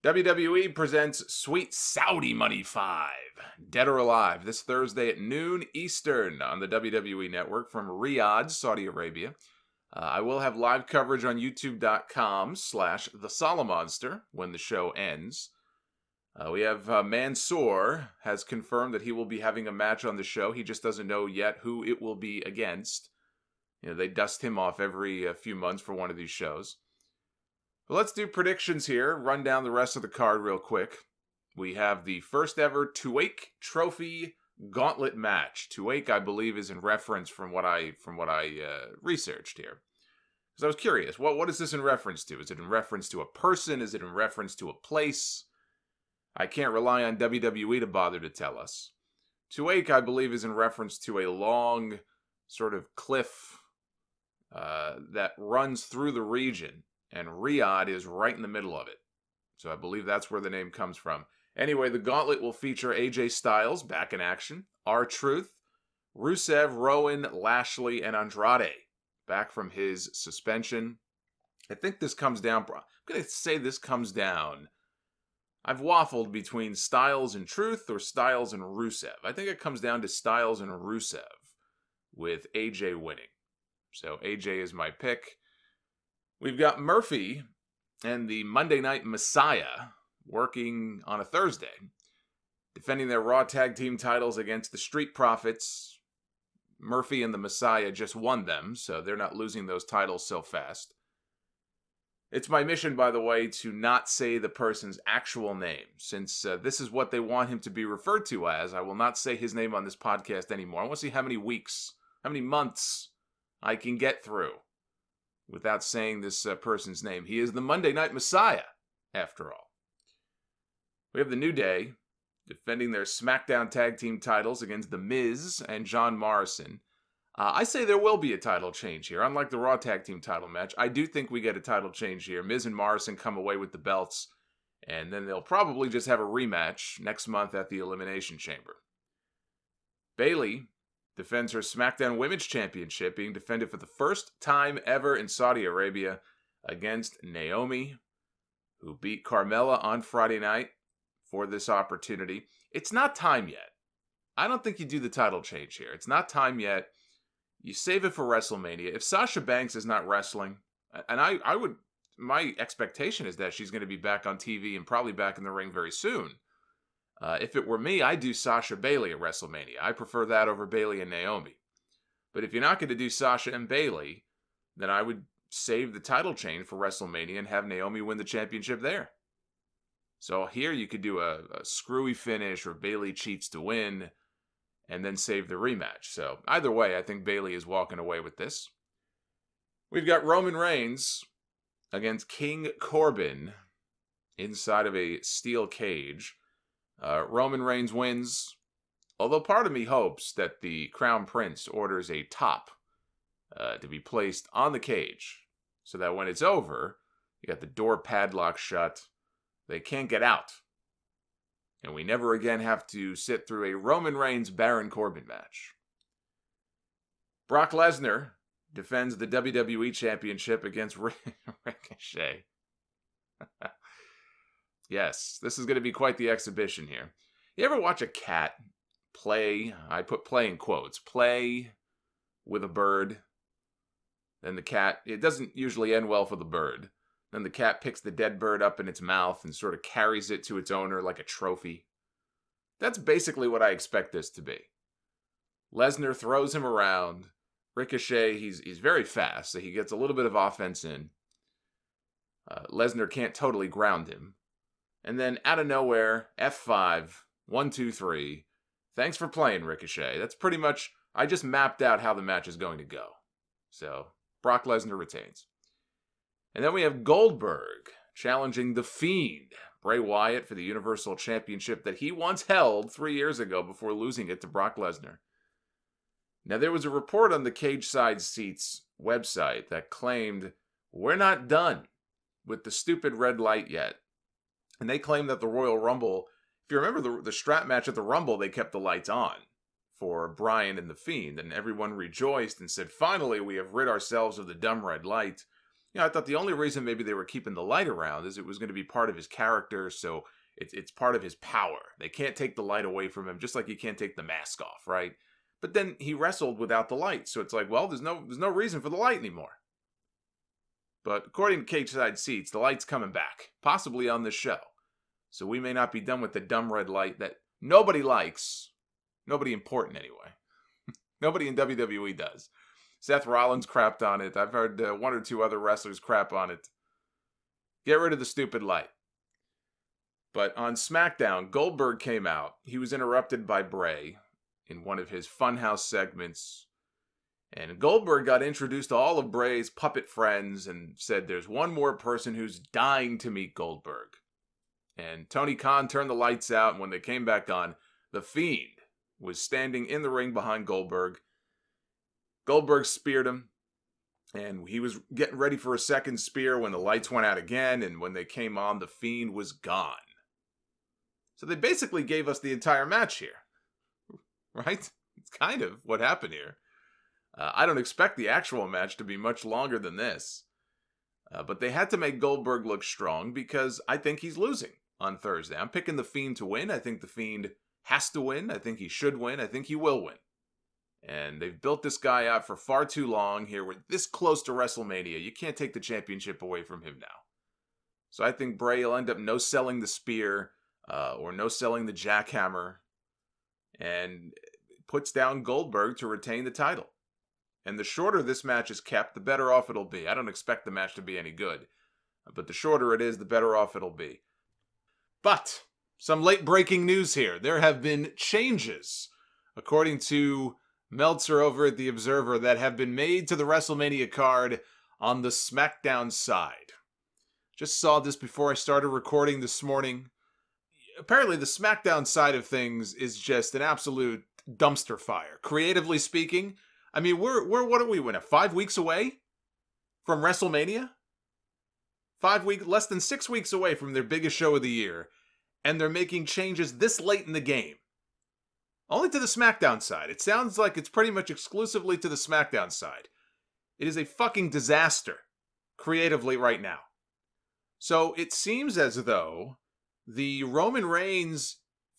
WWE presents Sweet Saudi Money 5, Dead or Alive, this Thursday at noon Eastern on the WWE Network from Riyadh, Saudi Arabia. I will have live coverage on youtube.com/The Solomonster when the show ends. We have Mansoor has confirmed that he will be having a match on the show. He just doesn't know yet who it will be against. You know, they dust him off every few months for one of these shows. But let's do predictions here. Run down the rest of the card real quick. We have the first ever Tuake Trophy Gauntlet match. Tuake, I believe, is in reference from what I researched here. Because I was curious, what is this in reference to? Is it in reference to a person? Is it in reference to a place? I can't rely on WWE to bother to tell us. Tuake, I believe, is in reference to a long sort of cliff that runs through the region. And Riyadh is right in the middle of it. So I believe that's where the name comes from. Anyway, the gauntlet will feature AJ Styles back in action, R-Truth, Rusev, Rowan, Lashley, and Andrade back from his suspension. I think this comes down, I'm going to say this comes down. I've waffled between Styles and Truth or Styles and Rusev. I think it comes down to Styles and Rusev with AJ winning. So AJ is my pick. We've got Murphy and the Monday Night Messiah working on a Thursday, defending their Raw Tag Team titles against the Street Profits. Murphy and the Messiah just won them, so they're not losing those titles so fast. It's my mission, by the way, to not say the person's actual name. Since this is what they want him to be referred to as, I will not say his name on this podcast anymore. I want to see how many weeks, how many months I can get through without saying this person's name. He is the Monday Night Messiah, after all. We have the New Day defending their Smackdown Tag Team titles against The Miz and John Morrison. I say there will be a title change here. Unlike the Raw Tag Team title match, I do think we get a title change here. Miz and Morrison come away with the belts, and then they'll probably just have a rematch next month at the Elimination Chamber. Bayley defends her SmackDown Women's Championship, being defended for the first time ever in Saudi Arabia against Naomi, who beat Carmella on Friday night for this opportunity. It's not time yet. I don't think you do the title change here. It's not time yet. You save it for WrestleMania. If Sasha Banks is not wrestling, and my expectation is that she's going to be back on TV and probably back in the ring very soon. If it were me, I'd do Sasha Bayley at WrestleMania. I prefer that over Bayley and Naomi. But if you're not going to do Sasha and Bayley, then I would save the title change for WrestleMania and have Naomi win the championship there. So here you could do a screwy finish or Bayley cheats to win and then save the rematch. So either way, I think Bayley is walking away with this. We've got Roman Reigns against King Corbin inside of a steel cage. Roman Reigns wins, although part of me hopes that the Crown Prince orders a top to be placed on the cage so that when it's over, you got the door padlock shut, they can't get out. And we never again have to sit through a Roman Reigns Baron Corbin match. Brock Lesnar defends the WWE Championship against Ricochet. Yes, this is going to be quite the exhibition here. You ever watch a cat play, I put play in quotes, play with a bird? Then the cat, it doesn't usually end well for the bird. Then the cat picks the dead bird up in its mouth and sort of carries it to its owner like a trophy. That's basically what I expect this to be. Lesnar throws him around. Ricochet, he's very fast, so he gets a little bit of offense in. Lesnar can't totally ground him. And then out of nowhere, F5, 1, 2, 3. Thanks for playing, Ricochet. That's pretty much, I just mapped out how the match is going to go. So, Brock Lesnar retains. And then we have Goldberg challenging The Fiend, Bray Wyatt, for the Universal Championship that he once held 3 years ago before losing it to Brock Lesnar. Now, there was a report on the Cage Side Seats website that claimed, we're not done with the stupid red light yet. And they claim that the Royal Rumble, if you remember the strap match at the Rumble, they kept the lights on for Bryan and The Fiend. And everyone rejoiced and said, finally, we have rid ourselves of the dumb red light. I thought the only reason maybe they were keeping the light around is it was going to be part of his character, so it's part of his power. They can't take the light away from him, just like you can't take the mask off, right? But then he wrestled without the light, so it's like, well, there's no reason for the light anymore. But according to Cage Side Seats, the light's coming back, possibly on this show. So we may not be done with the dumb red light that nobody likes. Nobody important, anyway. Nobody in WWE does. Seth Rollins crapped on it. I've heard one or two other wrestlers crap on it. Get rid of the stupid light. But on Smackdown, Goldberg came out. He was interrupted by Bray in one of his Funhouse segments. And Goldberg got introduced to all of Bray's puppet friends and said there's one more person who's dying to meet Goldberg. And Tony Khan turned the lights out, and when they came back on, The Fiend was standing in the ring behind Goldberg. Goldberg speared him, and he was getting ready for a second spear when the lights went out again, and when they came on, The Fiend was gone. So they basically gave us the entire match here, right? It's kind of what happened here. I don't expect the actual match to be much longer than this. But they had to make Goldberg look strong because I think he's losing on Thursday. I'm picking The Fiend to win. I think The Fiend has to win. I think he should win. I think he will win. And they've built this guy out for far too long here. We're this close to WrestleMania. You can't take the championship away from him now. So I think Bray will end up no-selling the spear or no-selling the jackhammer and puts down Goldberg to retain the title. And the shorter this match is kept, the better off it'll be. I don't expect the match to be any good. But the shorter it is, the better off it'll be. But some late breaking news here. There have been changes, according to Meltzer over at The Observer, that have been made to the WrestleMania card on the Smackdown side. Just saw this before I started recording this morning. Apparently the Smackdown side of things is just an absolute dumpster fire. Creatively speaking, I mean, we're what are we, 5 weeks away from WrestleMania? Less than 6 weeks away from their biggest show of the year, and they're making changes this late in the game. Only to the SmackDown side. It sounds like it's pretty much exclusively to the SmackDown side. It is a fucking disaster, creatively right now. So it seems as though the Roman Reigns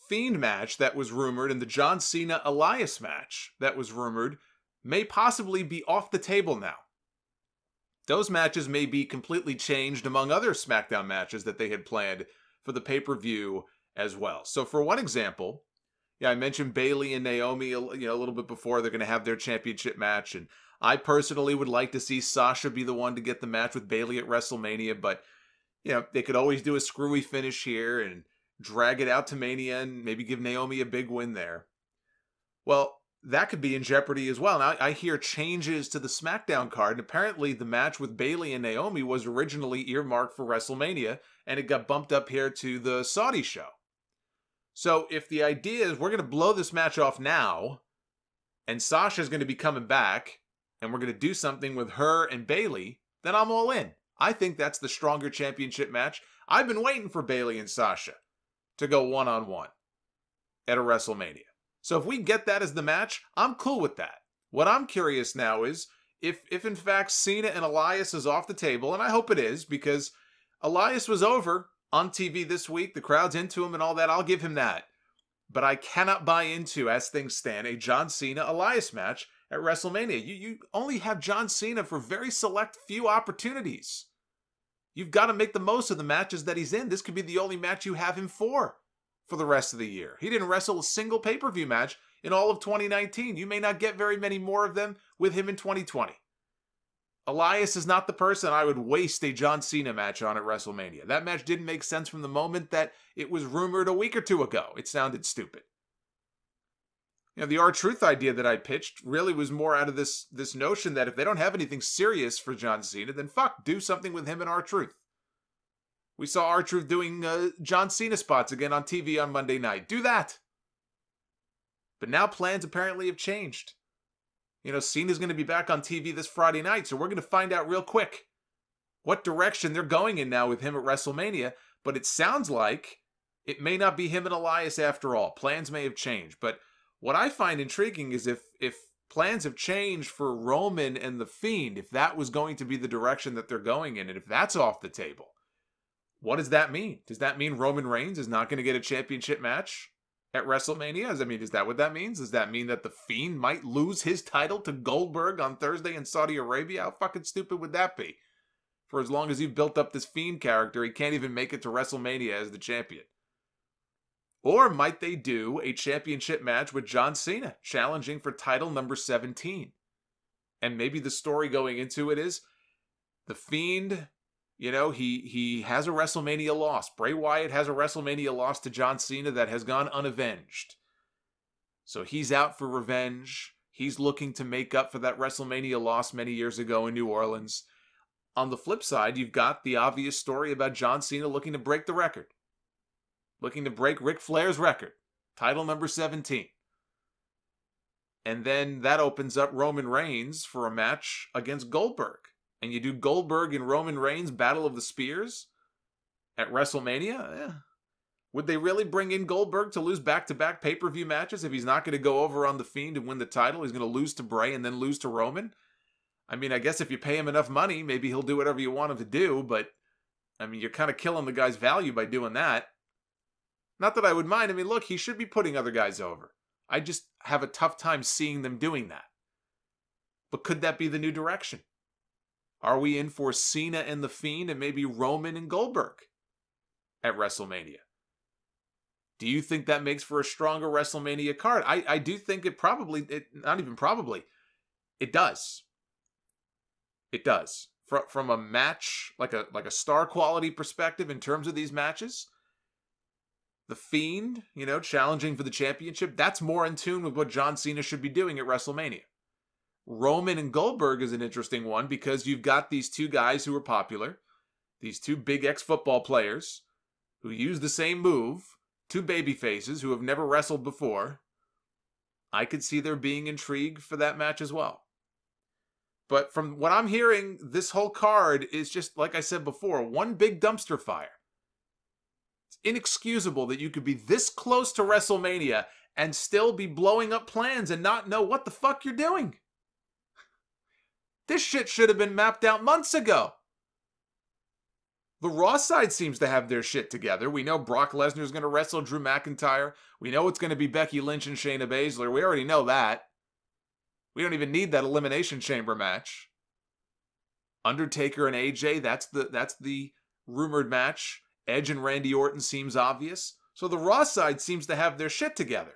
Fiend match that was rumored and the John Cena Elias match that was rumored may possibly be off the table now. Those matches may be completely changed among other SmackDown matches that they had planned for the pay-per-view as well. So for one example, I mentioned Bayley and Naomi a little bit before. They're going to have their championship match, and I personally would like to see Sasha be the one to get the match with Bayley at WrestleMania, but they could always do a screwy finish here and drag it out to Mania and maybe give Naomi a big win there. Well, that could be in jeopardy as well. Now, I hear changes to the SmackDown card, and apparently the match with Bayley and Naomi was originally earmarked for WrestleMania, and it got bumped up here to the Saudi show. So if the idea is we're going to blow this match off now, and Sasha's going to be coming back, and we're going to do something with her and Bayley, then I'm all in. I think that's the stronger championship match. I've been waiting for Bayley and Sasha to go one-on-one at a WrestleMania. So if we get that as the match, I'm cool with that. What I'm curious now is if in fact Cena and Elias is off the table, and I hope it is, because Elias was over on TV this week, the crowd's into him and all that, I'll give him that. But I cannot buy into, as things stand, a John Cena-Elias match at WrestleMania. You only have John Cena for very select few opportunities. You've got to make the most of the matches that he's in. This could be the only match you have him for the rest of the year. He didn't wrestle a single pay-per-view match in all of 2019. You may not get very many more of them with him in 2020. Elias is not the person I would waste a John Cena match on at WrestleMania. That match didn't make sense from the moment that it was rumored a week or two ago. It sounded stupid. The R-Truth idea that I pitched really was more out of this notion that if they don't have anything serious for John Cena, then do something with him and R-Truth. We saw R-Truth doing John Cena spots again on TV on Monday night. Do that. But now plans apparently have changed. Cena's going to be back on TV this Friday night, so we're going to find out real quick what direction they're going in now with him at WrestleMania. But it sounds like it may not be him and Elias after all. Plans may have changed. But what I find intriguing is if plans have changed for Roman and The Fiend, if that was going to be the direction that they're going in, and if that's off the table, what does that mean? Does that mean Roman Reigns is not going to get a championship match at WrestleMania? Is that what that means? Does that mean that The Fiend might lose his title to Goldberg on Thursday in Saudi Arabia? How fucking stupid would that be? For as long as you've built up this Fiend character, he can't even make it to WrestleMania as the champion. Or might they do a championship match with John Cena, challenging for title number 17? And maybe the story going into it is, The Fiend, he has a WrestleMania loss. Bray Wyatt has a WrestleMania loss to John Cena that has gone unavenged. So he's out for revenge. He's looking to make up for that WrestleMania loss many years ago in New Orleans. On the flip side, you've got the obvious story about John Cena looking to break the record. Looking to break Ric Flair's record. Title number 17. And then that opens up Roman Reigns for a match against Goldberg. And you do Goldberg and Roman Reigns Battle of the Spears at WrestleMania? Would they really bring in Goldberg to lose back-to-back pay-per-view matches if he's not going to go over on The Fiend and win the title? He's going to lose to Bray and then lose to Roman? I mean, I guess if you pay him enough money, maybe he'll do whatever you want him to do, but, you're kind of killing the guy's value by doing that. Not that I would mind. Look, he should be putting other guys over. I just have a tough time seeing them doing that. But could that be the new direction? Are we in for Cena and The Fiend and maybe Roman and Goldberg at WrestleMania? Do you think that makes for a stronger WrestleMania card? I do think it does. It does. From a match, like a star quality perspective in terms of these matches, The Fiend, challenging for the championship, that's more in tune with what John Cena should be doing at WrestleMania. Roman and Goldberg is an interesting one because you've got these two guys who are popular, these two big ex-football players who use the same move, two baby faces who have never wrestled before. I could see there being intrigue for that match as well. But from what I'm hearing, this whole card is just, like I said before, one big dumpster fire. It's inexcusable that you could be this close to WrestleMania and still be blowing up plans and not know what the fuck you're doing. This shit should have been mapped out months ago. The Raw side seems to have their shit together. We know Brock Lesnar's going to wrestle Drew McIntyre. We know it's going to be Becky Lynch and Shayna Baszler. We already know that. We don't even need that Elimination Chamber match. Undertaker and AJ, that's the rumored match. Edge and Randy Orton seems obvious. So the Raw side seems to have their shit together.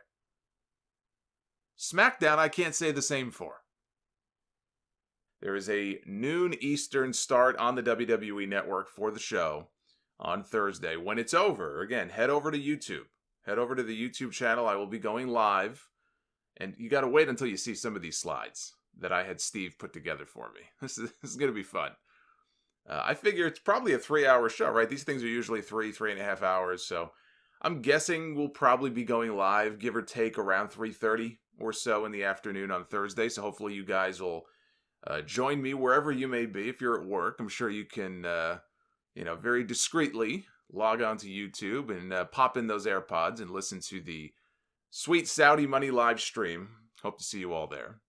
SmackDown, I can't say the same for. There is a noon Eastern start on the WWE Network for the show on Thursday. When it's over, again, head over to YouTube. Head over to the YouTube channel. I will be going live. And you got to wait until you see some of these slides that I had Steve put together for me. This is going to be fun. I figure it's probably a 3-hour show, right? These things are usually 3.5 hours. So I'm guessing we'll probably be going live, give or take, around 3:30 or so in the afternoon on Thursday. So hopefully you guys will join me wherever you may be. If you're at work, I'm sure you can, very discreetly log on to YouTube and pop in those AirPods and listen to the Sweet Saudi Money live stream. Hope to see you all there.